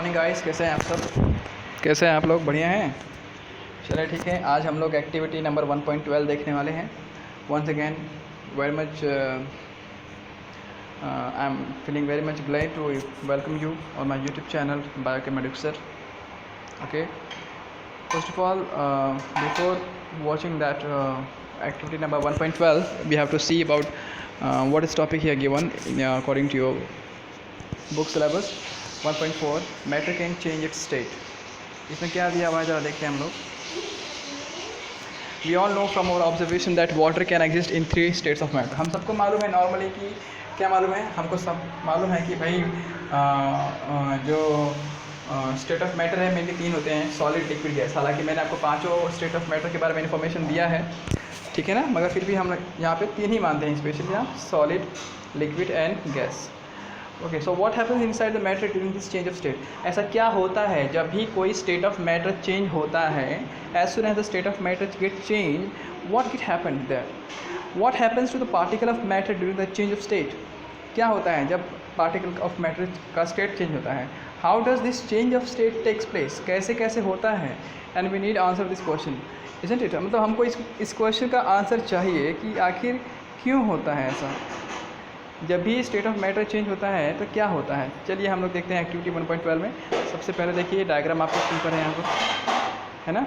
Morning guys, कैसे हैं आप सब? कैसे हैं आप लोग? बढ़िया हैं? चलिए ठीक है। आज हम लोग एक्टिविटी नंबर 1.12 देखने वाले हैं। Once again very much I am feeling very much glad to welcome you on my YouTube channel biochem educator. Okay, first of all, before watching that activity number 1.12, we have to see about what is topic here given according to your book syllabus. 1.4 matter can change its state. इसमें क्या दिया हुआ है ज़रा देखते हैं हम लोग. We all know from our observation that water can exist in 3 states of matter. हम सबको मालूम है नॉर्मली कि क्या मालूम है, हमको सब मालूम है कि भाई जो स्टेट ऑफ मैटर है मेनली 3 होते हैं, सॉलिड, लिक्विड, गैस. हालांकि मैंने आपको 5 स्टेट ऑफ मैटर के बारे में इन्फॉर्मेशन दिया है, ठीक है ना, मगर फिर भी हम यहाँ पे 3 ही मानते हैं स्पेशली, यहाँ solid, liquid and gas. Okay, so what happens inside the matter during this change of state. ऐसा क्या होता है जब भी कोई स्टेट ऑफ मैटर चेंज होता है? As soon as the state of matter get change, what get happen there? What happens to the particle of matter during the change of state? क्या होता है जब पार्टिकल ऑफ मैटर का state change होता है? How does this change of state takes place? कैसे कैसे होता है? And we need answer this question, isn't it? मतलब हमको इस क्वेश्चन का आंसर चाहिए कि आखिर क्यों होता है ऐसा. जब भी स्टेट ऑफ मैटर चेंज होता है तो क्या होता है? चलिए हम लोग देखते हैं एक्टिविटी 1.12 में. सबसे पहले देखिए डायग्राम आपको स्क्रीन पर है यहाँ पर, है ना.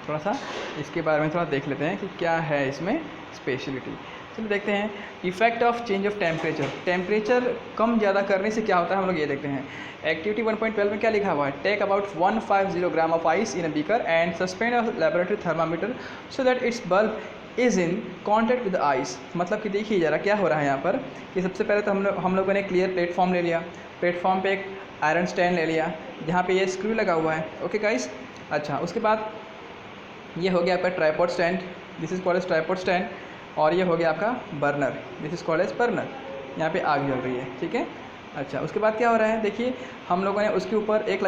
थोड़ा सा इसके बारे में थोड़ा देख लेते हैं कि क्या है इसमें स्पेशलिटी. चलिए देखते हैं. Effect of change of temperature. Temperature कम ज़्यादा करने से क्या होता है हम लोग ये देखते हैं. एक्टिविटी 1.12 में क्या लिखा हुआ है? Take about 150 gram of ice in a beaker and suspend a laboratory thermometer so that its bulb is in contact with ice. मतलब कि देखिए ज़रा क्या हो रहा है यहाँ पर कि सबसे पहले तो हम लोगों ने क्लियर प्लेटफॉर्म ले लिया. प्लेटफॉर्म पे एक आयरन स्टैंड ले लिया जहाँ पे ये स्क्रू लगा हुआ है. Okay guys. अच्छा, उसके बाद ये हो गया आपका tripod stand, this is called as tripod stand. और ये हो गया आपका burner, this is called as burner. यहाँ पे आग जल रही है, ठीक है. अच्छा, उसके बाद क्या हो रहा है देखिए, हम लोगों ने उसके ऊपर एक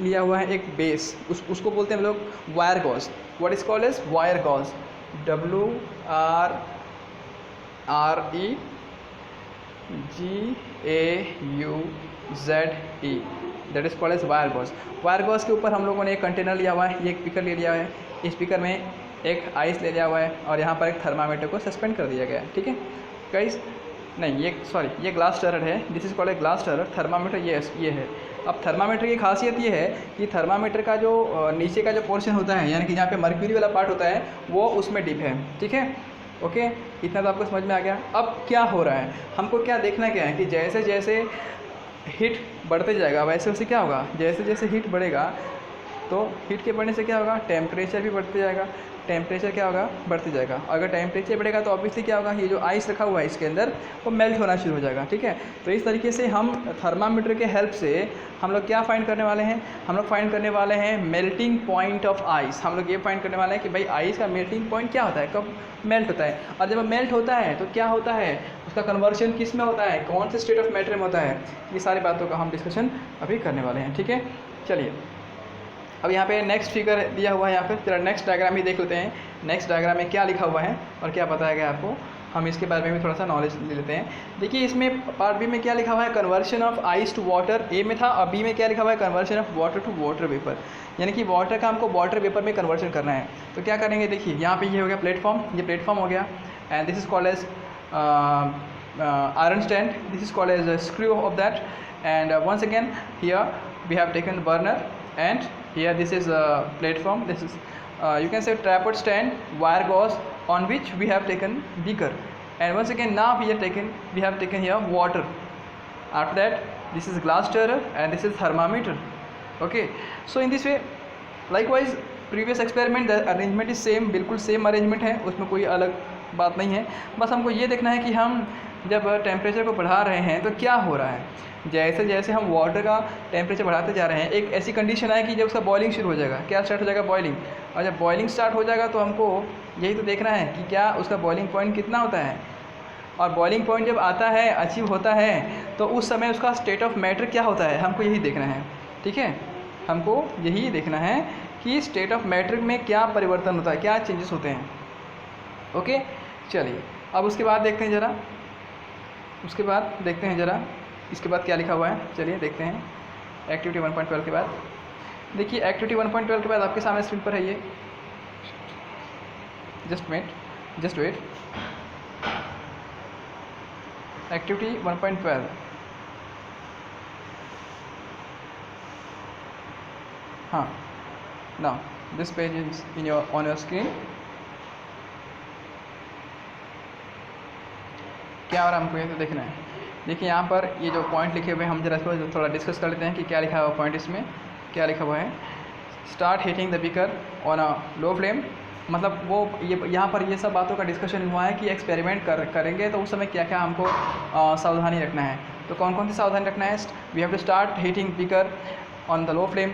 लिया हुआ है एक बेस, उसको बोलते हैं हम लोग wire gauze. What is called as wire gauze. WRREGAUZE. That is called as wire gauze. Wire gauze के ऊपर हम लोगों ने एक कंटेनर लिया हुआ है, ये एक स्पीकर ले लिया है. इस स्पीकर में एक आइस ले लिया हुआ है और यहाँ पर एक थर्मामीटर को सस्पेंड कर दिया गया है, ठीक है गाइस. नहीं, ये ग्लास स्टरर है, this is called a glass stirrer. Thermometer ये है. अब थर्मामीटर की खासियत ये है कि थर्मामीटर का जो नीचे का जो पोर्शन होता है, यानी कि जहाँ पे मर्क्यूरी वाला पार्ट होता है, वो उसमें डिप है, ठीक है. ओके, इतना तो आपको समझ में आ गया. अब क्या हो रहा है, हमको क्या देखना क्या है कि जैसे जैसे हीट बढ़ते जाएगा वैसे वैसे क्या होगा, जैसे जैसे हीट बढ़ेगा तो हीट के बढ़ने से क्या होगा, टेम्परेचर भी बढ़ते जाएगा. टेम्परेचर क्या होगा, बढ़ते जाएगा. अगर टेम्परेचर बढ़ेगा तो ऑब्वियसली क्या होगा, ये जो आइस रखा हुआ है इसके अंदर वो मेल्ट होना शुरू हो जाएगा, ठीक है. तो इस तरीके से हम थर्मामीटर के हेल्प से हम लोग क्या फाइंड करने वाले हैं, हम लोग फाइंड करने वाले हैं मेल्टिंग पॉइंट ऑफ आइस. हम लोग ये फाइंड करने वाले हैं कि भाई आइस का मेल्टिंग पॉइंट क्या होता है, कब मेल्ट होता है. और जब मेल्ट होता है तो क्या होता है, उसका कन्वर्शन किस में होता है, कौन से स्टेट ऑफ मैटर में होता है. ये सारी बातों का हम डिस्कशन अभी करने वाले हैं, ठीक है. चलिए अब यहाँ पे नेक्स्ट फिगर दिया हुआ है, यहाँ पे जरा नेक्स्ट डायग्राम ही देख लेते हैं. नेक्स्ट डायग्राम में क्या लिखा हुआ है और क्या बताया गया आपको, हम इसके बारे में भी थोड़ा सा नॉलेज ले लेते हैं. देखिए इसमें पार्ट बी में क्या लिखा हुआ है, conversion of ice to water. A में था, और बी में क्या लिखा हुआ है, conversion of water to water vapour. यानी कि वाटर का हमको वाटर वेपर में कन्वर्शन करना है. तो क्या करेंगे, देखिए यहाँ पे ये हो गया प्लेटफॉर्म, ये प्लेटफॉर्म हो गया. And this is called as iron stand, this is called as screw of that. And once again here we have taken burner and here this is a platform, this is you can say tripod stand, wire gauze on which we have taken beaker. And once again now we have taken here water. After that this is glass stirrer and this is thermometer. Okay, so in this way likewise previous experiment the arrangement is same, बिल्कुल same arrangement है, उसमें कोई अलग बात नहीं है. बस हमको ये देखना है कि हम जब टेम्परेचर को बढ़ा रहे हैं तो क्या हो रहा है. जैसे जैसे हम वाटर का टेम्परेचर बढ़ाते जा रहे हैं, एक ऐसी कंडीशन है कि जब उसका बॉइलिंग शुरू हो जाएगा, क्या स्टार्ट हो जाएगा, बॉइलिंग. और जब बॉइलिंग स्टार्ट हो जाएगा तो हमको यही तो देखना है कि क्या उसका बॉइलिंग पॉइंट कितना होता है. और बॉइलिंग पॉइंट जब आता है, अचीव होता है, तो उस समय उसका स्टेट ऑफ मैटर क्या होता है, हमको यही देखना है, ठीक है. हमको यही देखना है कि स्टेट ऑफ मैटर में क्या परिवर्तन होता है, क्या चेंजेस होते हैं. ओके, चलिए अब उसके बाद देखते हैं ज़रा, इसके बाद क्या लिखा हुआ है. चलिए देखते हैं. एक्टिविटी 1.12 के बाद देखिए, एक्टिविटी 1.12 के बाद आपके सामने स्क्रीन पर है ये, जस्ट वेट, एक्टिविटी 1.12। हाँ, now this page is on your screen. क्या हो रहा है हमको ये तो देखना है। देखिए यहाँ पर ये जो पॉइंट लिखे हुए हैं, हम जरा इसको थोड़ा डिस्कस कर लेते हैं कि क्या लिखा हुआ पॉइंट, इसमें क्या लिखा हुआ है। Start heating the beaker on a low flame, मतलब वो ये यहाँ पर ये सब बातों का डिस्कशन हुआ है कि एक्सपेरिमेंट करेंगे तो उस समय क्या क्या हमको सावधानी रखना है। तो कौन कौन सी सावधानी रखना है। We have to start heating beaker on the low flame,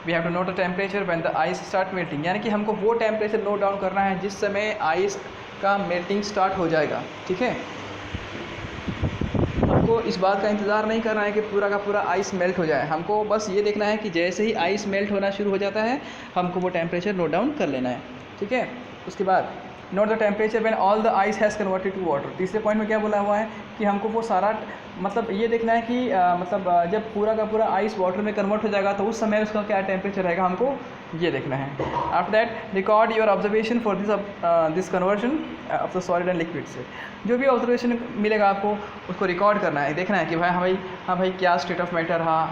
we have to note the temperature when the ice start melting, यानी कि हमको वो टेम्परेचर नोट डाउन करना है जिस समय आइस का मेल्टिंग स्टार्ट हो जाएगा। ठीक है, हमको इस बात का इंतज़ार नहीं करना है कि पूरा का पूरा आइस मेल्ट हो जाए, हमको बस ये देखना है कि जैसे ही आइस मेल्ट होना शुरू हो जाता है हमको वो टेम्परेचर नोट डाउन कर लेना है। ठीक है, उसके बाद note the temperature when all the ice has converted to water. तीसरे पॉइंट में क्या बोला हुआ है कि हमको वो सारा मतलब ये देखना है कि जब पूरा का पूरा आइस वाटर में कन्वर्ट हो जाएगा तो उस समय उसका क्या टेम्परेचर रहेगा, हमको ये देखना है। After that record your observation for this conversion of the solid and liquid से। जो भी ऑब्जर्वेशन मिलेगा आपको उसको रिकॉर्ड करना है, देखना है कि हाँ भाई क्या स्टेट ऑफ मैटर रहा,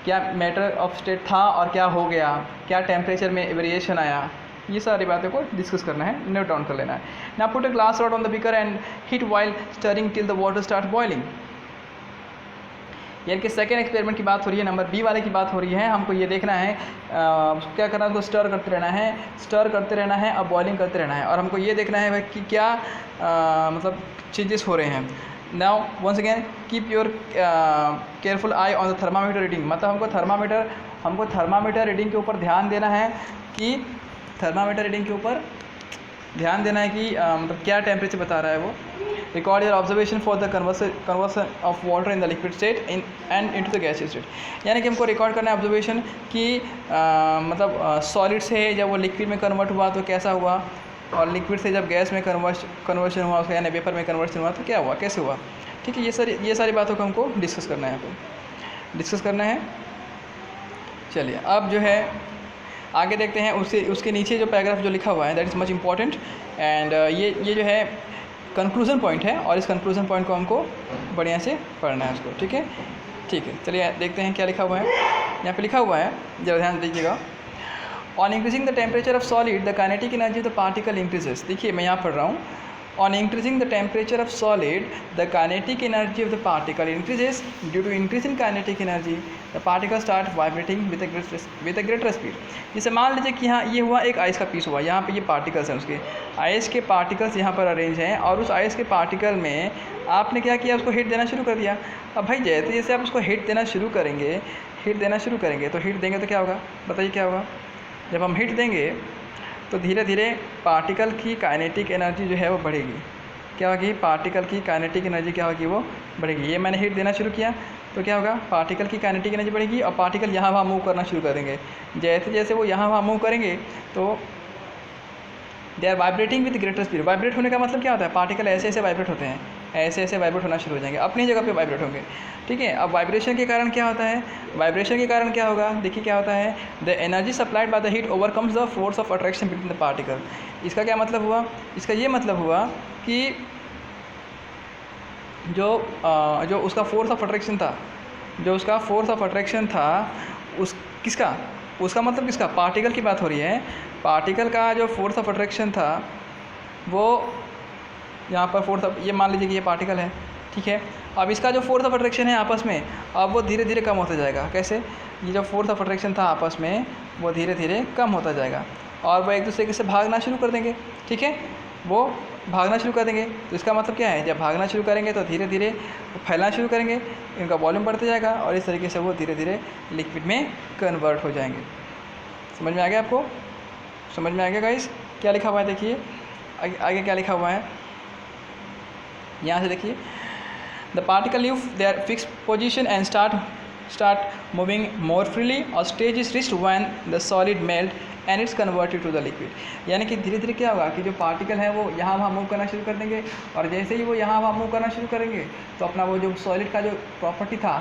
क्या मैटर ऑफ स्टेट था और क्या हो गया, क्या टेम्परेचर में वेरिएशन आया, ये सारी बातों को डिस्कस करना है, नोट डाउन कर लेना है। Now put a glass rod on the beaker and heat while stirring till the water start boiling. यानी कि सेकेंड एक्सपेरिमेंट की बात हो रही है, नंबर बी वाले की बात हो रही है। हमको ये देखना है क्या करना है, उसको स्टर करते रहना है, अब बॉइलिंग करते रहना है, और हमको ये देखना है कि क्या मतलब चेंजेस हो रहे हैं। Now once again keep your careful eye on the thermometer reading, मतलब हमको थर्मामीटर रीडिंग के ऊपर ध्यान देना है कि मतलब क्या टेम्परेचर बता रहा है वो। Record your observation for the conversion of water in the liquid state and into the gas state, यानी कि हमको रिकॉर्ड करना है ऑब्जर्वेशन कि सॉलिड से जब वो लिक्विड में कन्वर्ट हुआ तो कैसा हुआ, और लिक्विड से जब गैस में कन्वर्शन हुआ उसका यानी वेपर में कन्वर्शन हुआ तो क्या हुआ, कैसे हुआ। ठीक है, ये सारी बातों को हमको डिस्कस करना है। चलिए अब जो है आगे देखते हैं, उसके नीचे जो पैराग्राफ जो लिखा हुआ है that is much important and ये जो है कंक्लूजन पॉइंट है, और इस कंक्लूजन पॉइंट को हमको बढ़िया से पढ़ना है उसको। ठीक है, चलिए देखते हैं क्या लिखा हुआ है। यहाँ पे लिखा हुआ है, जरा ध्यान दीजिएगा। On increasing the temperature of solid the kinetic energy of the particle increases. देखिए मैं यहाँ पढ़ रहा हूँ, on increasing the temperature of solid the kinetic energy of the particle increases due to increase in kinetic energy the particle start vibrating with a greater speed. जैसे मान लीजिए कि यहाँ ये हुआ, एक आइस का पीस हुआ, यहाँ पे ये पार्टिकल्स हैं, उसके आइस के पार्टिकल्स यहाँ पर अरेंज हैं, और उस आइस के पार्टिकल में आपने क्या किया, उसको हीट देना शुरू कर दिया। अब भाई जैसे आप उसको हीट देना शुरू करेंगे तो हीट देंगे तो क्या होगा, बताइए क्या होगा। जब हम हीट देंगे तो धीरे धीरे पार्टिकल की काइनेटिक एनर्जी जो है वो बढ़ेगी। क्या होगी, पार्टिकल की काइनेटिक एनर्जी क्या होगी, वो बढ़ेगी। ये मैंने हीट देना शुरू किया तो क्या होगा, पार्टिकल की काइनेटिक एनर्जी बढ़ेगी, और पार्टिकल यहाँ वहाँ मूव करना शुरू कर देंगे। जैसे जैसे वो यहाँ वहाँ मूव करेंगे तो they are vibrating with greater speed. Vibrate होने का मतलब क्या होता है, पार्टिकल ऐसे वाइब्रेट होते हैं, ऐसे वाइब्रेट होना शुरू हो जाएंगे, अपनी जगह पे वाइब्रेट होंगे। ठीक है, अब वाइब्रेशन के कारण क्या होता है, वाइब्रेशन के कारण क्या होगा, देखिए क्या होता है, the energy supplied by the heat overcomes the force of attraction between the particle. इसका क्या मतलब हुआ, इसका ये मतलब हुआ कि जो उसका फोर्स ऑफ अट्रैक्शन था, उसका मतलब किसका, पार्टिकल की बात हो रही है। पार्टिकल का जो फोर्स ऑफ अट्रैक्शन था वो यहाँ पर ये मान लीजिए कि ये पार्टिकल है, ठीक है। अब इसका जो फोर्स ऑफ अट्रैक्शन है आपस में, अब वो धीरे धीरे कम होता जाएगा। कैसे, ये जो फोर्स ऑफ अट्रैक्शन था आपस में वो धीरे धीरे कम होता जाएगा, और वो एक दूसरे से भागना शुरू कर देंगे। ठीक है, वो भागना शुरू कर देंगे, तो इसका मतलब क्या है, जब भागना शुरू करेंगे तो धीरे धीरे फैलना शुरू करेंगे, इनका वॉल्यूम बढ़ता जाएगा, और इस तरीके से वो धीरे धीरे लिक्विड में कन्वर्ट हो जाएंगे। समझ में आ गया आपको, समझ में आ गया गाइस, क्या लिखा हुआ है देखिए आगे क्या लिखा हुआ है, यहाँ से देखिए, the particle leave their fix position and start start moving more freely और stage is reached when the solid melt and it's converted to the liquid. यानी कि धीरे धीरे क्या होगा कि जो पार्टिकल है वो यहाँ वहाँ मूव करना शुरू कर देंगे, और जैसे ही वो यहाँ वहाँ मूव करना शुरू करेंगे तो अपना वो जो सॉलिड का जो प्रॉपर्टी था,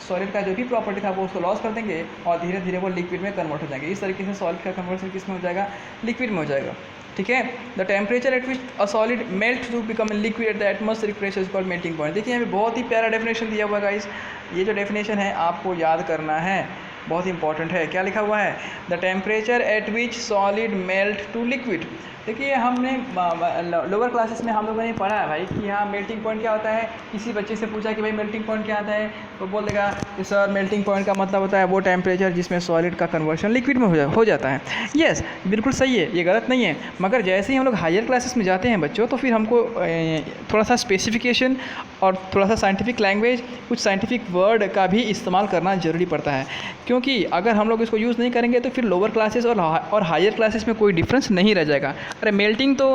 सॉलिड का जो भी प्रॉपर्टी था वो उसको लॉस कर देंगे और धीरे धीरे वो लिक्विड में कन्वर्ट हो जाएंगे। इस तरीके से सॉलिड का कन्वर्सन किस में हो जाएगा, लिक्विड में हो जाएगा। ठीक है, the temperature at which a solid melt to become liquid at the atmospheric pressure is called melting point. देखिए यहाँ पे बहुत ही प्यारा डेफिनेशन दिया हुआ है गाइस, ये जो डेफिनेशन है आपको याद करना है, बहुत ही इंपॉर्टेंट है। क्या लिखा हुआ है, the temperature at which solid melt to liquid. देखिए हमने लोअर क्लासेस में हम लोगों ने पढ़ा है भाई कि हाँ मेल्टिंग पॉइंट क्या होता है। किसी बच्चे से पूछा कि भाई मेल्टिंग पॉइंट क्या आता है, तो बोल देगा कि सर मेल्टिंग पॉइंट का मतलब होता है वो टेम्परेचर जिसमें सॉलिड का कन्वर्शन लिक्विड में हो जाता है। यस, बिल्कुल सही है, ये गलत नहीं है। मगर जैसे ही हम लोग हायर क्लासेस में जाते हैं बच्चों, तो फिर हमको थोड़ा सा स्पेसिफिकेशन और थोड़ा सा साइंटिफिक लैंग्वेज, कुछ साइंटिफिक वर्ड का भी इस्तेमाल करना ज़रूरी पड़ता है, क्योंकि अगर हम लोग इसको यूज़ नहीं करेंगे तो फिर लोअर क्लासेस और हायर क्लासेस में कोई डिफरेंस नहीं रह जाएगा। अरे मेल्टिंग तो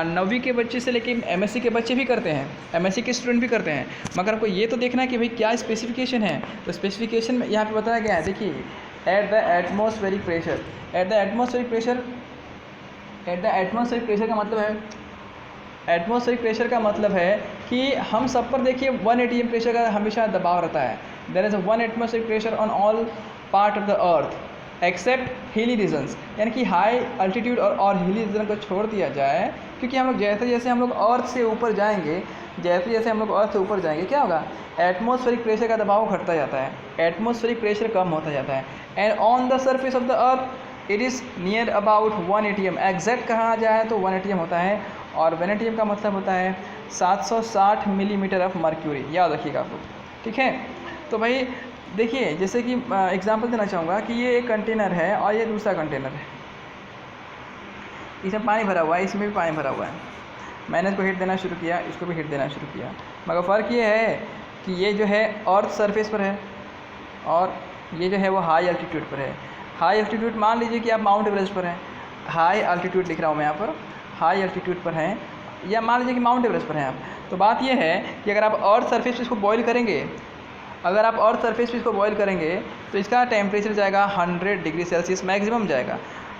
9वीं के बच्चे से लेके एमएससी के बच्चे भी करते हैं, एमएससी के स्टूडेंट भी करते हैं, मगर हमको ये तो देखना है कि भाई क्या स्पेसिफिकेशन है। तो स्पेसिफिकेशन में यहाँ पे बताया गया है, देखिए eight the atmospheric pressure, eight the atmospheric pressure, eight the atmospheric pressure का मतलब है, एटमॉस्फेरिक प्रेशर का मतलब है कि हम सब पर देखिए 1 atm प्रेशर का हमेशा दबाव रहता है। There is 1 atmospheric pressure on all part of the earth except hilly regions. यानी कि हाई अल्टीट्यूड और हिली रीजन को छोड़ दिया जाए, क्योंकि हम लोग जैसे जैसे हम लोग अर्थ से ऊपर जाएंगे, जैसे जैसे हम लोग अर्थ से ऊपर जाएंगे क्या होगा, एटमॉस्फेरिक प्रेशर का दबाव घटता जाता है, एटमॉस्फेरिक प्रेशर कम होता जाता है। And on the surface of the earth it is near about 1 atm। Exact कहा जाए तो 1 atm होता है, और 1 atm का मतलब होता है 760 मिलीमीटर ऑफ मर्क्यूरी। याद रखिएगा आप लोग, ठीक है। तो भाई देखिए जैसे कि एग्जांपल देना चाहूँगा कि ये एक कंटेनर है और ये दूसरा कंटेनर है, इसमें पानी भरा हुआ है, इसमें भी पानी भरा हुआ है। मैंने इसको हिट देना शुरू किया, इसको भी हिट देना शुरू किया, मगर फ़र्क ये है कि ये जो है अर्थ सरफेस पर है और ये जो है वो हाई अल्टीट्यूड पर है। हाई अल्टीट्यूड मान लीजिए कि आप माउंट एवरेस्ट पर हैं, हाई अल्टीट्यूड लिख रहा हूँ मैं यहाँ पर, हाई अल्टीट्यूड पर हैं, या मान लीजिए कि माउंट एवरेस्ट पर हैं आप। तो बात ये है कि अगर आप अर्थ सरफेस पे इसको बॉईल करेंगे, अगर आप अर्थ सरफेस पे इसको बॉईल करेंगे तो इसका टेम्परेचर जाएगा 100 डिग्री सेल्सियस मैक्सिमम जाएगा।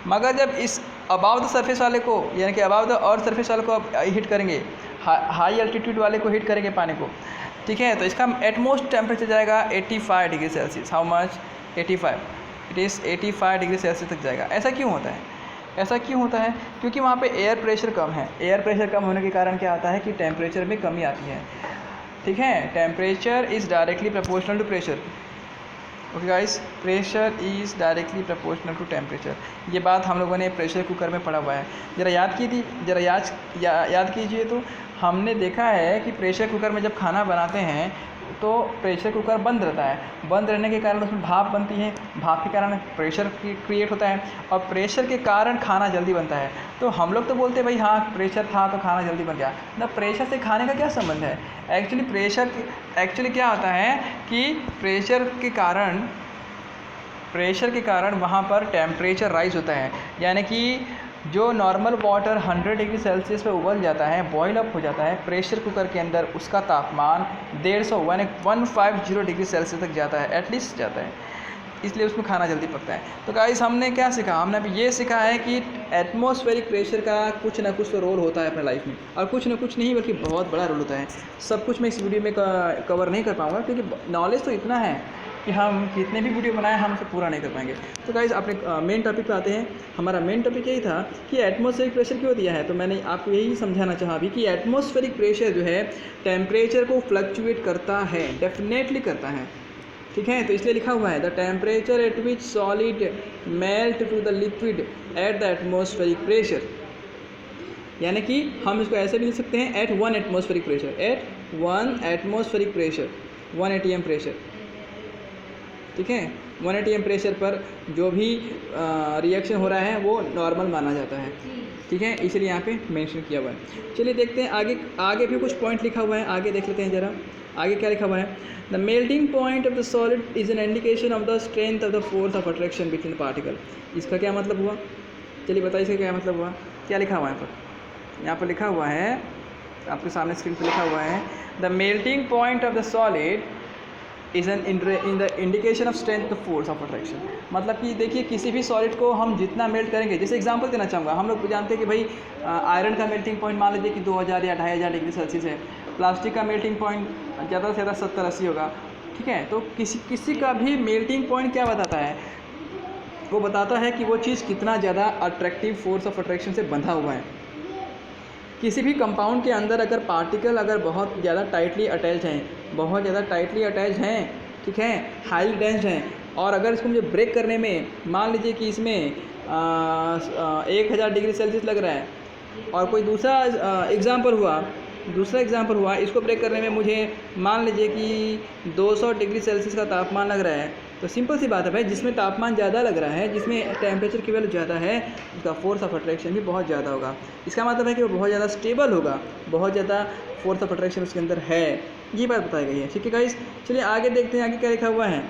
मगर जब इस अबाव द सरफेस वाले को, यानी कि अबाव द अर्थ सरफेस वाले को आप हिट करेंगे, हाई अल्टीट्यूड वाले को हिट करेंगे पानी को, ठीक है, तो इसका एटमोस्ट टेम्परेचर जाएगा 85 degree Celsius. How much, 85, it is 85 degree Celsius तक जाएगा। ऐसा क्यों होता है, ऐसा क्यों होता है, क्योंकि वहाँ पे एयर प्रेशर कम है। एयर प्रेशर कम होने के कारण क्या आता है कि टेम्परेचर में कमी आती है, ठीक है। Temperature is directly proportional to pressure. Okay guys, pressure is directly proportional to temperature. ये बात हम लोगों ने प्रेशर कुकर में पढ़ा हुआ है, ज़रा याद की थी, ज़रा याद कीजिए। तो हमने देखा है कि प्रेशर कुकर में जब खाना बनाते हैं तो प्रेशर कुकर बंद रहता है, बंद रहने के कारण उसमें भाप बनती है, भाप के कारण प्रेशर क्रिएट होता है, और प्रेशर के कारण खाना जल्दी बनता है। तो हम लोग तो बोलते हैं भाई हाँ प्रेशर था तो खाना जल्दी बन गया ना, प्रेशर से खाने का क्या संबंध है। एक्चुअली क्या होता है कि प्रेशर के कारण वहाँ पर टेम्परेचर राइज होता है, यानी कि जो नॉर्मल वाटर 100 डिग्री सेल्सियस पे उबल जाता है, बॉयल अप हो जाता है, प्रेशर कुकर के अंदर उसका तापमान 150 डिग्री सेल्सियस तक जाता है, एटलीस्ट जाता है, इसलिए उसमें खाना जल्दी पकता है। तो गाइस हमने क्या सीखा, हमने अभी ये सीखा है कि एटमॉस्फेरिक प्रेशर का कुछ ना कुछ तो रोल होता है अपने लाइफ में, और कुछ ना कुछ नहीं बल्कि बहुत बड़ा रोल होता है। सब कुछ मैं इस वीडियो में कवर नहीं कर पाऊँगा, क्योंकि नॉलेज तो इतना है कि हम कितने भी वीडियो बनाएं हम उसे पूरा नहीं कर पाएंगे। तो गाइस अपने मेन टॉपिक पे आते हैं। हमारा मेन टॉपिक यही था कि एटमॉस्फेरिक प्रेशर क्यों दिया है, तो मैंने आपको यही समझाना चाहा अभी कि एटमॉस्फेरिक प्रेशर जो है टेम्परेचर को फ्लक्चुएट करता है, डेफिनेटली करता है, ठीक है। तो इसलिए लिखा हुआ है the temperature at which solid melt to the liquid at the atmospheric pressure, यानी कि हम इसको ऐसे भी लिख सकते हैं at 1 atmospheric pressure, at 1 atmospheric pressure, 1 atm pressure, ठीक है। 1 atm प्रेशर पर जो भी रिएक्शन हो रहा है वो नॉर्मल माना जाता है, ठीक है, इसलिए यहाँ पे मेंशन किया हुआ है। चलिए देखते हैं आगे भी कुछ पॉइंट लिखा हुआ है, आगे देख लेते हैं ज़रा। आगे क्या लिखा हुआ है, the melting point of the solid is an indication of the strength of the force of attraction between particle. इसका क्या मतलब हुआ, चलिए बताइए इसका क्या मतलब हुआ। क्या लिखा हुआ है यहाँ पर लिखा हुआ है आपके सामने स्क्रीन पर लिखा हुआ है the melting point of the solid is an in the indication of strength of force of attraction. मतलब कि देखिए किसी भी सॉलिड को हम जितना मेल्ट करेंगे, जैसे एग्जांपल देना चाहूँगा, हम लोग जानते हैं कि भाई आयरन का मेल्टिंग पॉइंट मान लीजिए कि 2000 या 2500 डिग्री सेल्सियस है, प्लास्टिक का मेल्टिंग पॉइंट ज़्यादा से ज़्यादा 70-80 होगा, ठीक है। तो किसी का भी मेल्टिंग पॉइंट क्या बताता है, वो बताता है कि वो चीज़ कितना ज़्यादा अट्रैक्टिव फोर्स ऑफ अट्रैक्शन से बंधा हुआ है। किसी भी कंपाउंड के अंदर अगर पार्टिकल अगर बहुत ज़्यादा टाइटली अटैच हैं, ठीक है, हाईली डेंस्ड हैं, और अगर इसको मुझे ब्रेक करने में मान लीजिए कि इसमें 1000 डिग्री सेल्सियस लग रहा है, और कोई दूसरा एग्ज़ाम्पल हुआ, इसको ब्रेक करने में मुझे मान लीजिए कि 200 डिग्री सेल्सियस का तापमान लग रहा है, तो सिंपल सी बात है भाई, जिसमें तापमान ज़्यादा लग रहा है, जिसमें टेम्परेचर की वैल्यू ज़्यादा है, उसका फोर्स ऑफ अट्रैक्शन भी बहुत ज़्यादा होगा। इसका मतलब है कि वो बहुत ज़्यादा स्टेबल होगा, बहुत ज़्यादा फोर्स ऑफ अट्रैक्शन उसके अंदर है, ये बात बताई गई है, ठीक है गाइस। चलिए आगे देखते हैं, आगे क्या लिखा हुआ है।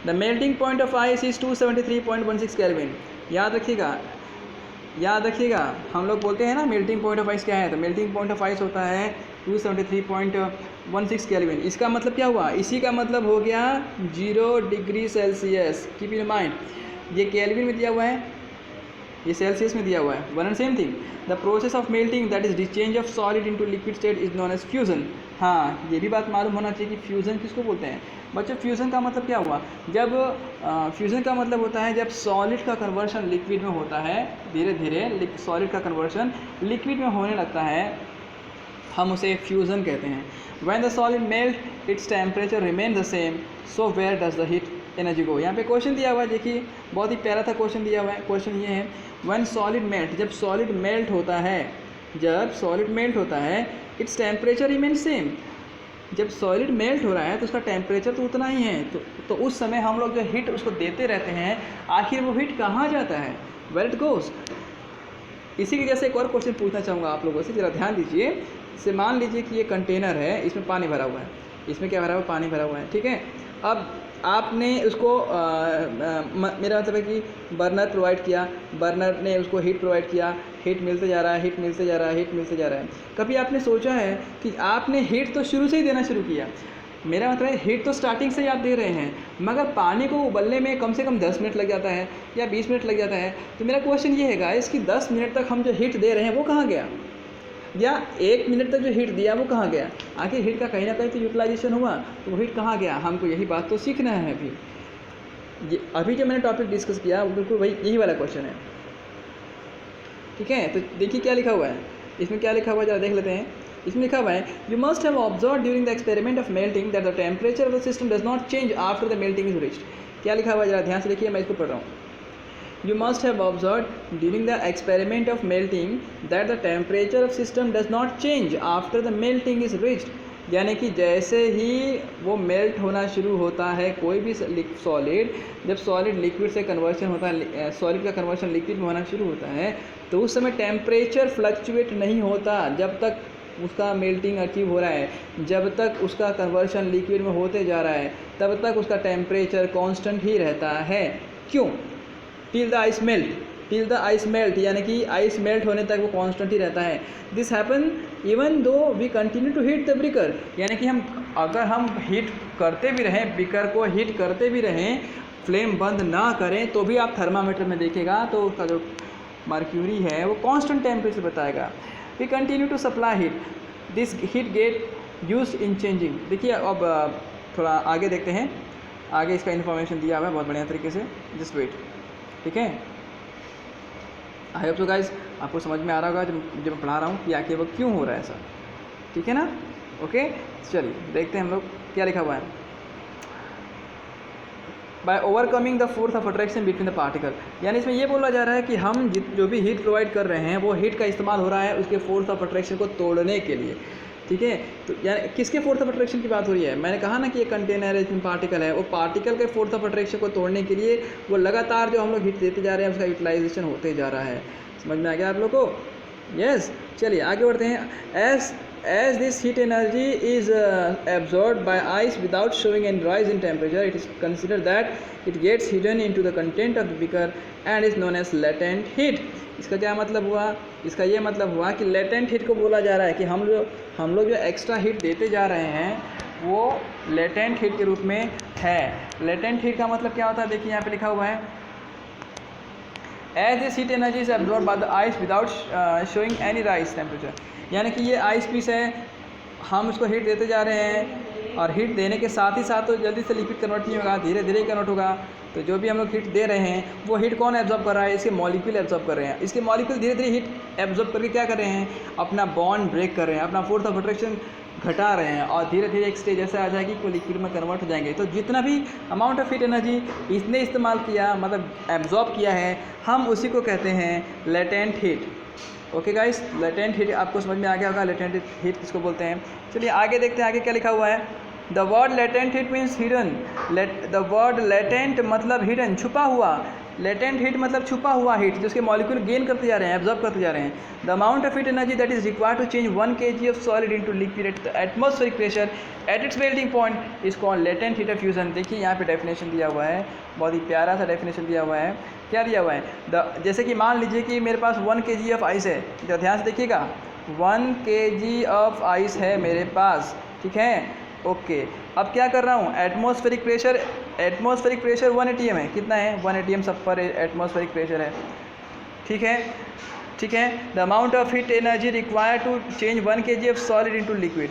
The melting point of ice is 273.16 kelvin. याद रखिएगा, हम लोग बोलते हैं ना मेल्टिंग पॉइंट ऑफ आइस क्या है, तो मेल्टिंग पॉइंट ऑफ आइस होता है 273.16 केल्विन। इसका मतलब क्या हुआ, इसी का मतलब हो गया 0 degree Celsius. Keep in mind, ये केल्विन में दिया हुआ है, ये सेल्सियस में दिया हुआ है, one and same thing. The process of melting that is change of solid into liquid state is known as fusion. हाँ, ये भी बात मालूम होना चाहिए कि फ्यूज़न किसको बोलते हैं। बच्चों फ्यूज़न का मतलब क्या हुआ, जब फ्यूज़न का मतलब होता है जब सॉलिड का कन्वर्शन लिक्विड में होता है, धीरे धीरे सॉलिड का कन्वर्शन लिक्विड में होने लगता है, हम उसे फ्यूज़न कहते हैं। When the solid melt its temperature remain the same, so where does the heat energy go. यहाँ पे क्वेश्चन दिया हुआ है, देखिए बहुत ही प्यारा था क्वेश्चन दिया हुआ है। क्वेश्चन ये है, व्हेन सॉलिड मेल्ट, जब सॉलिड मेल्ट होता है, इट्स टेम्परेचर रिमेन सेम। जब सॉलिड मेल्ट हो रहा है तो उसका टेम्परेचर तो उतना ही है, तो उस समय हम लोग जो हीट उसको देते रहते हैं, आखिर वो हीट कहाँ जाता है, वेयर इट गोज। इसी की जैसे एक और क्वेश्चन पूछना चाहूँगा आप लोगों से, ज़रा ध्यान दीजिए। इसे मान लीजिए कि ये कंटेनर है, इसमें पानी भरा हुआ है, इसमें क्या भरा हुआ है, पानी भरा हुआ है, ठीक है। अब आपने उसको मेरा मतलब है कि बर्नर प्रोवाइड किया, बर्नर ने उसको हीट प्रोवाइड किया, हीट मिलते जा रहा है। कभी आपने सोचा है कि आपने हीट तो शुरू से ही देना शुरू किया, मेरा मतलब है हीट तो स्टार्टिंग से ही आप दे रहे हैं, मगर पानी को उबलने में कम से कम 10 मिनट लग जाता है या 20 मिनट लग जाता है। तो मेरा क्वेश्चन ये है गाइस कि 10 मिनट तक हम जो हीट दे रहे हैं वो कहाँ गया, या 1 मिनट तक जो हीट दिया वो कहाँ गया। आखिर हीट का कहीं ना कहीं तो यूटिलाइजेशन हुआ, तो वो हीट कहाँ गया, हमको यही बात तो सीखना है। अभी जो मैंने टॉपिक डिस्कस किया वो बिल्कुल वही यही वाला क्वेश्चन है, ठीक है। तो देखिए क्या लिखा हुआ है, इसमें क्या लिखा हुआ है, जरा देख लेते हैं। इसमें लिखा हुआ है, you must have observe during the experiment of melting that the temperature of the system does not change after the melting is reached. क्या लिखा हुआ है, जरा ध्यान से देखिए, मैं इसको पढ़ रहा हूँ। You must have observed during the experiment of melting that the temperature of system does not change after the melting is reached। यानी कि जैसे ही वो मेल्ट होना शुरू होता है कोई भी सॉलिड, जब सॉलिड लिक्विड से कन्वर्शन होता है, सॉलिड का कन्वर्शन लिक्विड में होना शुरू होता है, तो उस समय टेम्परेचर फ्लक्चुएट नहीं होता जब तक उसका मेल्टिंग अचीव हो रहा है, जब तक उसका कन्वर्शन लिक्विड में होते जा रहा है तब तक उसका टेम्परेचर कांस्टेंट ही रहता है। क्यों? टिल द आइस मेल्ट, यानी कि आइस मेल्ट होने तक वो कांस्टेंट ही रहता है। This happen even though we continue to heat the beaker, यानी कि अगर हम हीट करते भी रहें, ब्रिकर को हीट करते भी रहें, फ्लेम बंद ना करें, तो भी आप थर्मामीटर में देखेगा तो उसका जो मर्क्यूरी है वो कांस्टेंट टेम्परेचर बताएगा। We continue to supply heat, this heat get use in changing. देखिए अब थोड़ा आगे देखते हैं, आगे इसका इन्फॉर्मेशन दिया हुआ है बहुत बढ़िया तरीके से, जस्ट वेट, ठीक है। आई होप सो गाइस आपको समझ में आ रहा होगा जब मैं पढ़ा रहा हूँ कि आखिर वो क्यों हो रहा है ऐसा, ठीक है ना। ओके चलिए देखते हैं हम लोग क्या लिखा हुआ है। By overcoming the force of attraction between the particle, यानी इसमें ये बोला जा रहा है कि हम जो भी हीट प्रोवाइड कर रहे हैं वो हीट का इस्तेमाल हो रहा है उसके फोर्स ऑफ अट्रैक्शन को तोड़ने के लिए, ठीक है। तो यानी किसके फोर्स ऑफ अट्रैक्शन की बात हो रही है, मैंने कहा ना कि ये कंटेनर है, इसमें पार्टिकल है, वो पार्टिकल के फोर्स ऑफ अट्रैक्शन को तोड़ने के लिए वो लगातार जो हम लोग हीट देते जा रहे हैं उसका यूटिलाइजेशन होते जा रहा है। समझ में आ गया आप लोग को? यस, चलिए आगे बढ़ते हैं। As this heat energy is absorbed by ice without showing any rise in temperature, it is considered that it gets hidden into the content of the beaker and is known as latent heat। इसका क्या मतलब हुआ? इसका ये मतलब हुआ कि latent heat को बोला जा रहा है कि हम लोग जो एक्स्ट्रा हीट देते जा रहे हैं वो लेटेंट हीट के रूप में है। लेटेंट हीट का मतलब क्या होता है, देखिए यहाँ पे लिखा हुआ है, as this heat energy is absorb by the ice without showing any rise temperature, यानी कि ये आइस पीस है, हम उसको हीट देते जा रहे हैं और हीट देने के साथ ही साथ तो जल्दी से लिक्विड कन्वर्ट नहीं होगा, धीरे धीरे कन्वर्ट होगा। तो जो भी हम लोग हीट दे रहे हैं वो हीट कौन एब्जॉर्ब कर रहा है, इसके मॉलिक्यूल एब्जॉर्ब कर रहे हैं। इसके मॉलिक्यूल धीरे धीरे हीट एब्जॉर्ब करके क्या कर रहे हैं, अपना बॉन्ड ब्रेक कर रहे हैं, अपना फोर्स ऑफ अट्रैक्शन घटा रहे हैं और धीरे धीरे एक स्टेज ऐसा आ जाएगी कि लिक्विड में कन्वर्ट हो जाएंगे। तो जितना भी अमाउंट ऑफ हीट एनर्जी इसने इस्तेमाल किया, मतलब एब्जॉर्ब किया है, हम उसी को कहते हैं latent heat. Okay guys, latent heat आपको समझ में आ गया होगा, लेटेंट हीट किसको बोलते हैं। चलिए आगे देखते हैं, आगे क्या लिखा हुआ है। The word latent heat means hidden. The word latent मतलब हिडन, छुपा हुआ। लेटेंट हीट मतलब छुपा हुआ हीट, जिसके मॉलिक्यूल गेन करते जा रहे हैं, एब्जॉर्ब करते जा रहे हैं। The amount of heat energy that is required to change 1 kg of solid into liquid at the atmospheric pressure at its melting point is called latent heat of fusion. देखिए यहाँ पे डेफिनेशन दिया हुआ है, बहुत ही प्यारा सा डेफिनेशन दिया हुआ है। क्या दिया हुआ है, जैसे कि मान लीजिए कि मेरे पास 1 kg ऑफ आइस है, तो ध्यान से देखिएगा, 1 kg ऑफ आइस है मेरे पास, ठीक है। ओके, अब क्या कर रहा हूँ, एटमॉस्फेरिक प्रेशर 1 atm है, कितना है, 1 atm सब पर एटमॉस्फेरिक प्रेशर है, ठीक है, ठीक है। The amount of heat energy required to change 1 kg of solid into liquid.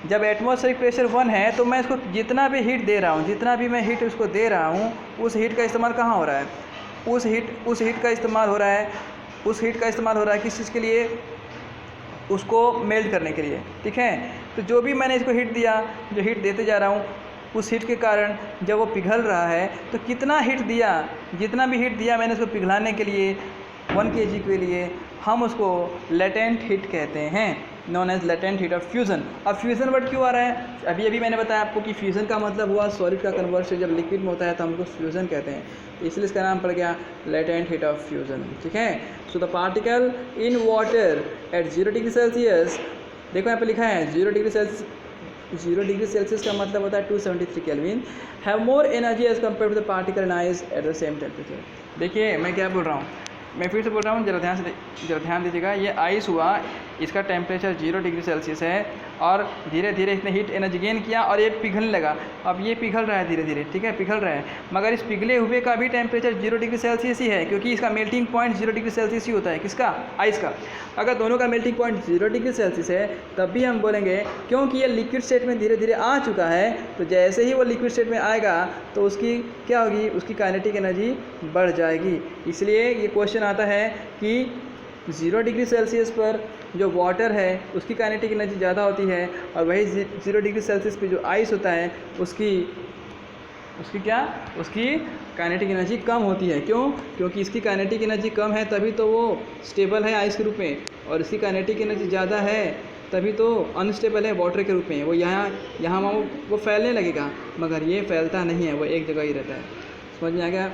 जब एटमॉस्फेरिक प्रेशर 1 है तो मैं इसको जितना भी हीट दे रहा हूँ, जितना भी मैं हीट उसको दे रहा हूँ, उस हीट का इस्तेमाल कहाँ हो रहा है, उस हीट का इस्तेमाल हो रहा है किस चीज़ के लिए, उसको मेल्ट करने के लिए, ठीक है। तो जो भी मैंने इसको हीट दिया, जो हीट देते जा रहा हूँ, उस हीट के कारण जब वो पिघल रहा है तो कितना हीट दिया, जितना भी हीट दिया मैंने इसको पिघलाने के लिए 1 kg के लिए, हम उसको लेटेंट हीट कहते हैं, known as latent heat of fusion. अब फ्यूज़न वर्ड क्यों आ रहा है, अभी मैंने बताया आपको कि फ्यूज़न का मतलब हुआ सॉलिड का कन्वर्शन, जब लिक्विड में होता है तो हम उसको फ्यूज़न कहते हैं, इसलिए इसका नाम पड़ गया लेटेंट हीट ऑफ फ्यूज़न, ठीक है। So the particle in water at 0 degree Celsius, देखो यहाँ पे लिखा है 0 डिग्री सेल्सियस का मतलब होता है 273 kelvin, have more energy as compare to the particle in ice at the same temperature. देखिए मैं क्या बोल रहा हूँ, मैं फिर से बोल रहा हूँ, जरा ध्यान दीजिएगा। ये आइस हुआ, इसका टेम्परेचर 0 डिग्री सेल्सियस है और धीरे धीरे इसने हीट एनर्जी गेन किया और ये पिघलने लगा। अब ये पिघल रहा है धीरे धीरे, ठीक है, पिघल रहा है, मगर इस पिघले हुए का भी टेम्परेचर 0 डिग्री सेल्सियस ही है, क्योंकि इसका मेल्टिंग पॉइंट 0 डिग्री सेल्सियस ही होता है, किसका, आइस का। अगर दोनों का मेल्टिंग पॉइंट 0 डिग्री सेल्सियस है तब भी हम बोलेंगे, क्योंकि ये लिक्विड स्टेट में धीरे धीरे आ चुका है, तो जैसे ही वो लिक्विड स्टेट में आएगा तो उसकी क्या होगी, उसकी काइनेटिक एनर्जी बढ़ जाएगी। इसलिए ये क्वेश्चन आता है कि 0 डिग्री सेल्सियस पर जो वाटर है उसकी काइनेटिक एनर्जी ज़्यादा होती है, और वही 0 डिग्री सेल्सियस पे जो आइस होता है उसकी काइनेटिक एनर्जी कम होती है। क्यों, क्योंकि इसकी काइनेटिक एनर्जी कम है तभी तो वो स्टेबल है आइस के रूप में, और इसकी काइनेटिक एनर्जी ज़्यादा है तभी तो अनस्टेबल है वाटर के रूप में। वो यहाँ वो फैलने लगेगा, मगर ये फैलता नहीं है, वो एक जगह ही रहता है। समझ में आ गया,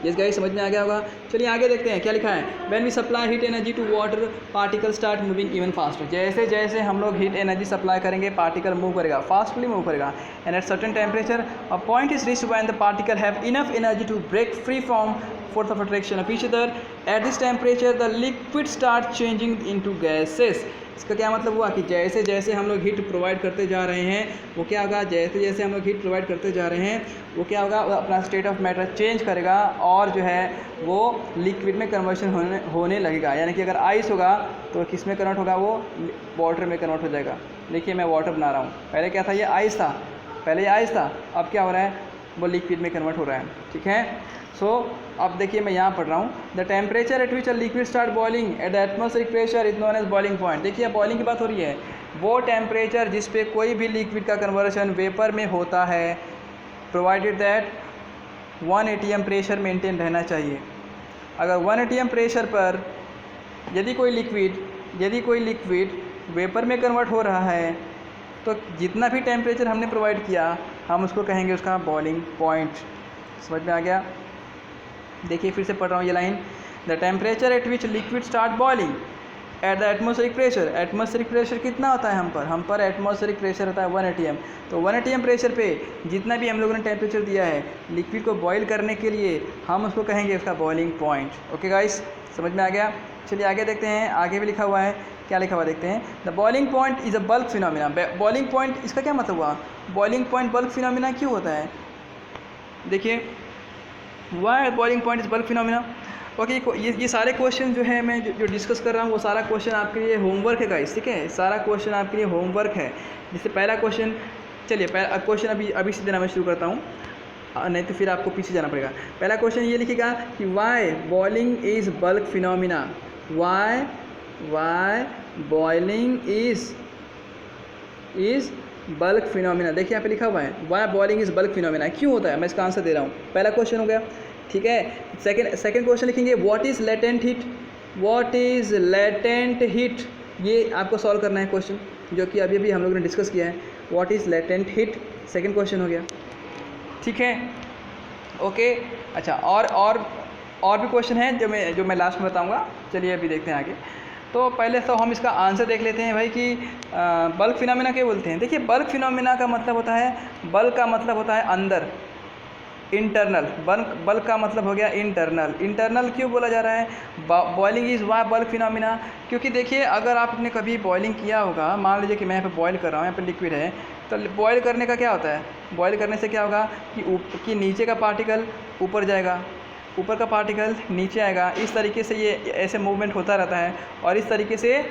यस गाइस, समझ में आ गया होगा। चलिए आगे देखते हैं क्या लिखा है। When we supply heat energy to water particle start moving even faster. जैसे जैसे हम लोग हीट एनर्जी सप्लाई करेंगे पार्टिकल मूव करेगा, फास्टली मूव करेगा। And at certain temperature a point is reached when the particle have enough energy to break free from force of attraction of each other. At this temperature the liquid start changing into gases. इसका क्या मतलब हुआ कि जैसे जैसे हम लोग heat provide करते जा रहे हैं वो क्या होगा, जैसे जैसे हम लोग हीट प्रोवाइड करते जा रहे हैं वो क्या होगा, वो अपना स्टेट ऑफ मैटर चेंज करेगा और जो है वो लिक्विड में कन्वर्शन होने लगेगा। यानी कि अगर आइस होगा तो किस में कन्वर्ट होगा, वो वाटर में कन्वर्ट हो जाएगा। देखिए मैं वाटर बना रहा हूँ, पहले क्या था, ये आइस था, पहले ये आइस था, अब क्या हो रहा है, वो लिक्विड में कन्वर्ट हो रहा है, ठीक है। सो अब देखिए मैं यहाँ पढ़ रहा हूँ, the temperature at which a liquid start boiling at the atmospheric pressure is known as boiling point. देखिए बॉइलिंग की बात हो रही है, वो टेम्परेचर जिस पे कोई भी लिक्विड का कन्वर्शन वेपर में होता है, provided that 1 atm pressure maintain रहना चाहिए। अगर 1 atm प्रेशर पर यदि कोई लिक्विड वेपर में कन्वर्ट हो रहा है तो जितना भी टेम्परेचर हमने प्रोवाइड किया हम उसको कहेंगे उसका बॉइलिंग पॉइंट। समझ में आ गया। देखिए फिर से पढ़ रहा हूँ ये line, the temperature at which liquid start boiling at the atmospheric pressure. Atmospheric pressure कितना होता है हम पर एटमॉस्फेरिक प्रेशर होता है 1 atm। तो 1 atm प्रेशर पे जितना भी हम लोगों ने टेम्परेचर दिया है लिक्विड को बॉईल करने के लिए हम उसको कहेंगे उसका बॉइलिंग पॉइंट। ओके गाइस, समझ में आ गया। चलिए आगे देखते हैं, आगे भी लिखा हुआ है क्या लिखा हुआ देखते हैं। The boiling point is a bulk phenomena. Boiling point इसका क्या मतलब हुआ, बॉइलिंग पॉइंट बल्क फिनोमिना क्यों होता है, देखिए why boiling point is bulk phenomena. Okay, ये सारे क्वेश्चन जो है मैं जो डिस्कस कर रहा हूँ वो सारा क्वेश्चन आपके लिए होमवर्क है गाइस, ठीक है, सारा क्वेश्चन आपके लिए होमवर्क है। जैसे पहला क्वेश्चन, चलिए पहला क्वेश्चन अभी से देना मैं शुरू करता हूँ, नहीं तो फिर आपको पीछे जाना पड़ेगा। पहला क्वेश्चन ये लिखिएगा कि why boiling is bulk phenomena, why boiling is bulk phenomena. देखिए यहाँ पे लिखा हुआ है why boiling is bulk phenomena, क्यों होता है, मैं इसका आंसर दे रहा हूँ। पहला क्वेश्चन हो गया, ठीक है। सेकंड क्वेश्चन लिखेंगे what is latent heat, what is latent heat, ये आपको सॉल्व करना है क्वेश्चन जो कि अभी हम लोगों ने डिस्कस किया है। What is latent heat, second question हो गया, ठीक है, ओके। अच्छा, और भी क्वेश्चन है जो मैं लास्ट में बताऊंगा। चलिए अभी देखते हैं आगे। तो पहले तो हम इसका आंसर देख लेते हैं भाई कि बल्क फिनोमिना क्या बोलते हैं। देखिए बल्क फिनोमिना का मतलब होता है, बल्क का मतलब होता है अंदर, इंटरनल। बल्क का मतलब हो गया इंटरनल क्यों बोला जा रहा है, boiling is why bulk phenomena, क्योंकि देखिए अगर आपने कभी बॉइलिंग किया होगा, मान लीजिए कि मैं यहाँ पे बॉयल कर रहा हूँ, यहाँ पे लिक्विड है, तो बॉयल करने का क्या होता है, बॉयल करने से क्या होगा कि नीचे का पार्टिकल ऊपर जाएगा, ऊपर का पार्टिकल नीचे आएगा, इस तरीके से ये ऐसे मूवमेंट होता रहता है और इस तरीके से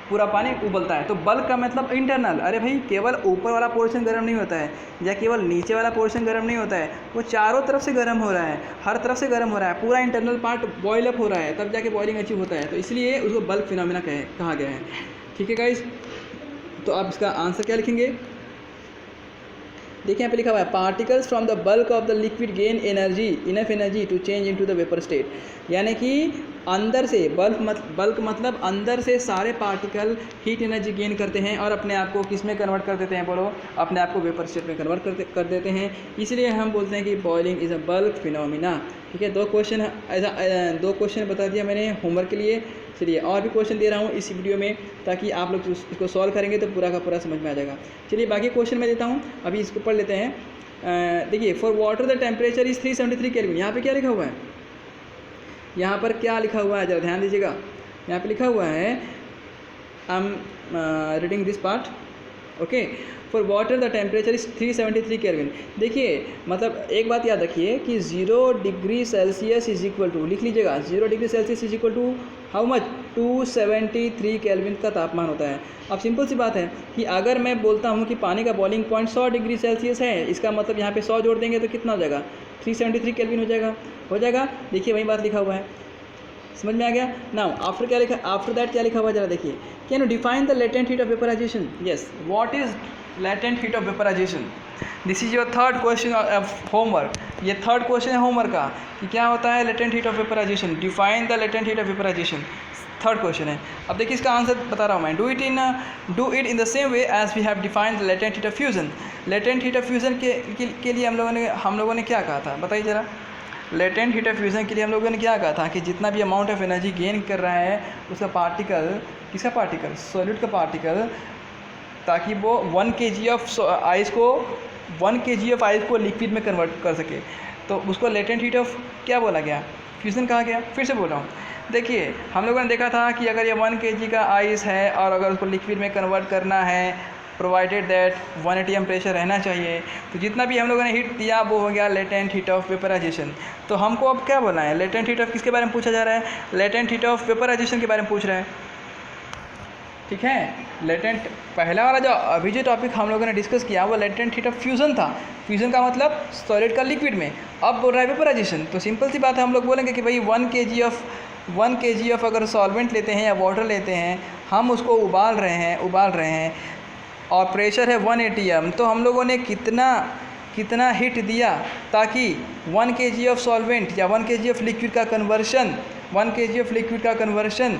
पूरा पानी उबलता है। तो बल्क का मतलब इंटरनल, अरे भाई केवल ऊपर वाला पोर्शन गर्म नहीं होता है या केवल नीचे वाला पोर्शन गर्म नहीं होता है, वो चारों तरफ से गर्म हो रहा है, हर तरफ से गर्म हो रहा है, पूरा इंटरनल पार्ट बॉयल अप हो रहा है, तब जाके बॉइलिंग अचीव होता है। तो इसलिए उसको बल्क फिनोमिना कहा गया है, ठीक है गाइस। तो आप इसका आंसर क्या लिखेंगे, देखिए यहाँ पे लिखा हुआ है particles from the bulk of the liquid gain energy, enough energy to change into the vapour state, यानी कि अंदर से बल्क मतलब अंदर से सारे पार्टिकल हीट एनर्जी गेन करते हैं और अपने आप को किस में कन्वर्ट कर देते हैं, बोलो, अपने आप को वेपर स्टेट में कन्वर्ट कर देते हैं। इसलिए हम बोलते हैं कि boiling is a bulk phenomena, ठीक है। दो क्वेश्चन बता दिया मैंने होमवर्क के लिए। चलिए और भी क्वेश्चन दे रहा हूँ इस वीडियो में, ताकि आप लोग इसको सॉल्व करेंगे तो पूरा का पूरा समझ में आ जाएगा। चलिए बाकी क्वेश्चन मैं देता हूँ, अभी इसको पढ़ लेते हैं। देखिए for water the temperature is 373 kelvin, यहाँ पे क्या लिखा हुआ है, यहाँ पर क्या लिखा हुआ है, जरा ध्यान दीजिएगा। यहाँ पे लिखा हुआ है, I am reading this part, okay. For water the temperature is 373 kelvin. देखिए मतलब एक बात याद रखिए कि 0 degree Celsius is equal to, लिख लीजिएगा, 0 degree Celsius is equal to how much, 273 kelvin का तापमान होता है। अब सिंपल सी बात है कि अगर मैं बोलता हूँ कि पानी का बॉइलिंग पॉइंट 100 डिग्री सेल्सियस है, इसका मतलब यहाँ पे 100 जोड़ देंगे तो कितना हो जाएगा, 373 केल्विन हो जाएगा। देखिए वही बात लिखा हुआ है, समझ में आ गया। नाउ आफ्टर दैट क्या लिखा हुआ है, जरा देखिए। Can you define the latent heat of vaporisation, yes, what is latent heat of vaporisation, this is your third question of homework. ये थर्ड क्वेश्चन है होमवर्क का कि क्या होता है latent heat of vaporisation, define the latent heat of vaporisation, third question है। अब देखिए इसका आंसर बता रहा हूँ मैं, do it in the same way as we have defined the latent heat of fusion. Latent heat of fusion के लिए हम लोगों ने क्या कहा था, बताइए जरा। लेटेंट हीट ऑफ फ्यूजन के लिए हम लोगों ने क्या कहा था कि जितना भी अमाउंट ऑफ एनर्जी गेन कर रहा है उसका पार्टिकल, किसका पार्टिकल, सॉलिड का पार्टिकल, ताकि वो 1 kg ऑफ आइस को लिक्विड में कन्वर्ट कर सके, तो उसको लेटेंट हीट ऑफ क्या बोला गया, फ्यूजन कहा गया। फिर से बोल रहा हूँ, देखिए हम लोगों ने देखा था कि अगर ये 1 kg का आइस है और अगर उसको लिक्विड में कन्वर्ट करना है, प्रोवाइडेड दैट 1 atm प्रेशर रहना चाहिए, तो जितना भी हम लोगों ने हीट दिया वो हो गया लेटेंट हीट ऑफ वेपराइजेशन। तो हमको अब क्या बोलना है, लेटेंट हीट ऑफ किसके बारे में पूछा जा रहा है, लेटेंट हीट ऑफ वेपराइजेशन के बारे में पूछ रहा है, ठीक है। लेटेंट पहला वाला जो अभी जो टॉपिक हम लोगों ने डिस्कस किया वो लेटेंट हीट ऑफ फ्यूजन था, फ्यूजन का मतलब सॉलिड का लिक्विड में। अब बोल रहा है वेपराइजेशन, तो सिंपल सी बात है, हम लोग बोलेंगे कि भाई 1 kg ऑफ अगर सॉल्वेंट लेते हैं या वाटर लेते हैं, हम उसको उबाल रहे हैं और प्रेशर है 1 atm, तो हम लोगों ने कितना हीट दिया ताकि 1 kg ऑफ सॉल्वेंट या 1 kg ऑफ लिक्विड का कन्वर्शन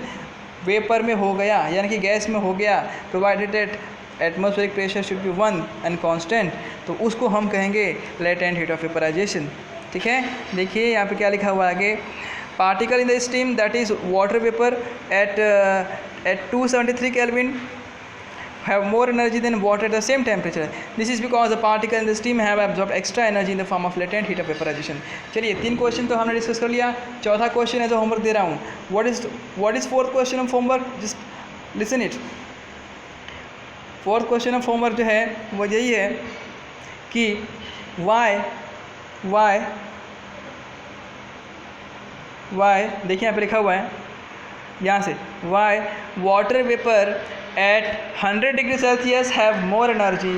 वेपर में हो गया, यानी कि गैस में हो गया, provided that atmospheric pressure should be 1 and constant, तो उसको हम कहेंगे लेटेंट हीट ऑफ वेपराइजेशन, ठीक है। देखिए यहाँ पे क्या लिखा हुआ है आगे, particle in the steam that is water vapour eight 273 kelvin have more energy than water at the same temperature. This is because the particle in the steam have absorbed extra energy in the form of latent heat of vaporization. चलिए 3 question तो हमने discuss कर लिया, चौथा question है जो homework दे रहा हूँ, what is fourth question of homework, just listen it. Fourth question of homework जो है वो यही है कि वाई देखिए यहाँ पे लिखा हुआ है यहाँ से, why water vapour at 100 degree Celsius have more energy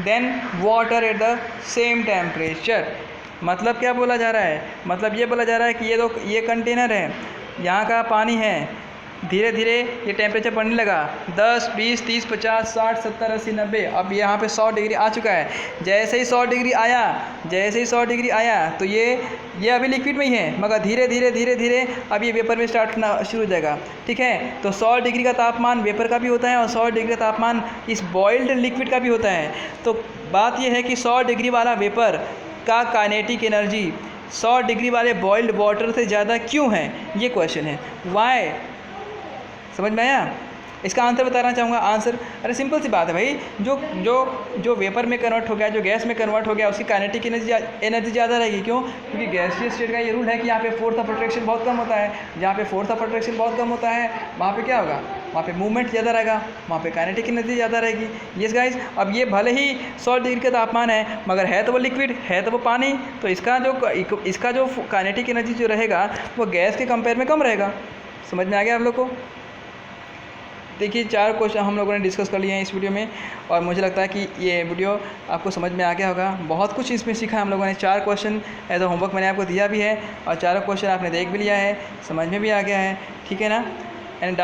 than water at the same temperature. मतलब क्या बोला जा रहा है? मतलब ये बोला जा रहा है कि ये कंटेनर है, यहाँ का पानी है, धीरे धीरे ये टेम्परेचर बढ़ने लगा 10, 20, 30, 50, 60, 70, 80, 90, अब यहाँ पे 100 डिग्री आ चुका है। जैसे ही 100 डिग्री आया तो ये अभी लिक्विड में ही है, मगर धीरे धीरे अब ये वेपर में स्टार्ट करना शुरू हो जाएगा। ठीक है, तो 100 डिग्री का तापमान वेपर का भी होता है और 100 डिग्री का तापमान इस बॉइल्ड लिक्विड का भी होता है। तो बात यह है कि 100 डिग्री वाला वेपर का काइनेटिक एनर्जी 100 डिग्री वाले बॉइल्ड वाटर से ज़्यादा क्यों है, ये क्वेश्चन है। वाई, समझ में आया? इसका आंसर बताना चाहूँगा। आंसर अरे सिंपल सी बात है भाई, जो वेपर में कन्वर्ट हो गया, जो गैस में कन्वर्ट हो गया, उसकी काइनेटिक एनर्जी ज़्यादा रहेगी। क्यों? क्योंकि गैसीय स्टेट का ये रूल है कि यहाँ पे फोर्स ऑफ अट्रैक्शन बहुत कम होता है। जहाँ पे फोर्स ऑफ अट्रैक्शन बहुत कम होता है वहाँ पे क्या होगा? वहाँ पे मूवमेंट ज़्यादा रहेगा, वहाँ पे काइनेटिक एनर्जी ज़्यादा रहेगी। यस गाइस, अब ये भले ही 100 डिग्री का तापमान है, मगर है तो वो लिक्विड, है तो वो पानी, तो इसका जो काइनेटिक एनर्जी जो रहेगा वो गैस के कंपेयर में कम रहेगा। समझ में आ गया आप लोग को? देखिए 4 क्वेश्चन हम लोगों ने डिस्कस कर लिए हैं इस वीडियो में, और मुझे लगता है कि ये वीडियो आपको समझ में आ गया होगा। बहुत कुछ इसमें सीखा है हम लोगों ने। 4 क्वेश्चन एज अ होमवर्क मैंने आपको दिया भी है, और 4 क्वेश्चन आपने देख भी लिया है, समझ में भी आ गया है। ठीक है ना? एंड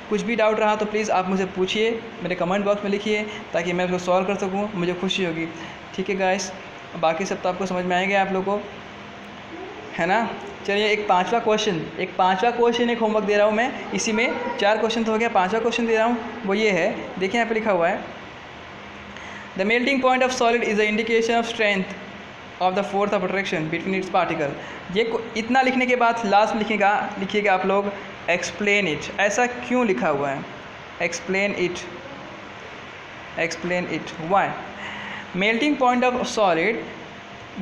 कुछ भी डाउट रहा तो प्लीज़ आप मुझे पूछिए, मेरे कमेंट बॉक्स में लिखिए, ताकि मैं उसको सॉल्व कर सकूँ, मुझे खुशी होगी। ठीक है गाइस, बाकी सब तो आपको समझ में आएगा आप लोगों को, है ना? चलिए एक पांचवा क्वेश्चन एक होमवर्क दे रहा हूँ मैं। इसी में 4 क्वेश्चन तो हो गया, 5वां क्वेश्चन दे रहा हूँ, वो ये है। देखिए यहाँ पे लिखा हुआ है, the melting point of solid is the indication of strength of the force of attraction between its particle. ये इतना लिखने के बाद लास्ट में लिखिएगा आप लोग एक्सप्लेन इट। ऐसा क्यों लिखा हुआ है? Explain it why. Melting point of solid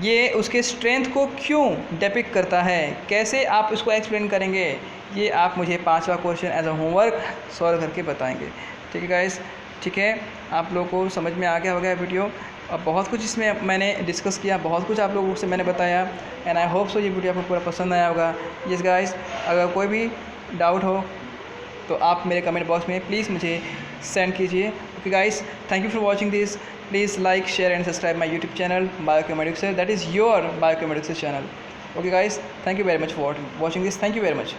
ये उसके स्ट्रेंथ को क्यों डिपिक्ट करता है, कैसे आप उसको एक्सप्लेन करेंगे, ये आप मुझे 5वां question as a homework solve करके बताएंगे। ठीक है गाइस? ठीक है, आप लोगों को समझ में आ गया होगा वीडियो। अब बहुत कुछ इसमें मैंने डिस्कस किया, बहुत कुछ आप लोगों से मैंने बताया, एंड आई होप सो ये वीडियो आपको पूरा पसंद आया होगा। यस गाइस, अगर कोई भी डाउट हो तो आप मेरे कमेंट बॉक्स में प्लीज़ मुझे सेंड कीजिए। Okay guys, thank you for watching this. Please like, share and subscribe my YouTube channel Biochemedics. That is your Biochemedics channel. Okay guys, thank you very much for watching this. Thank you very much.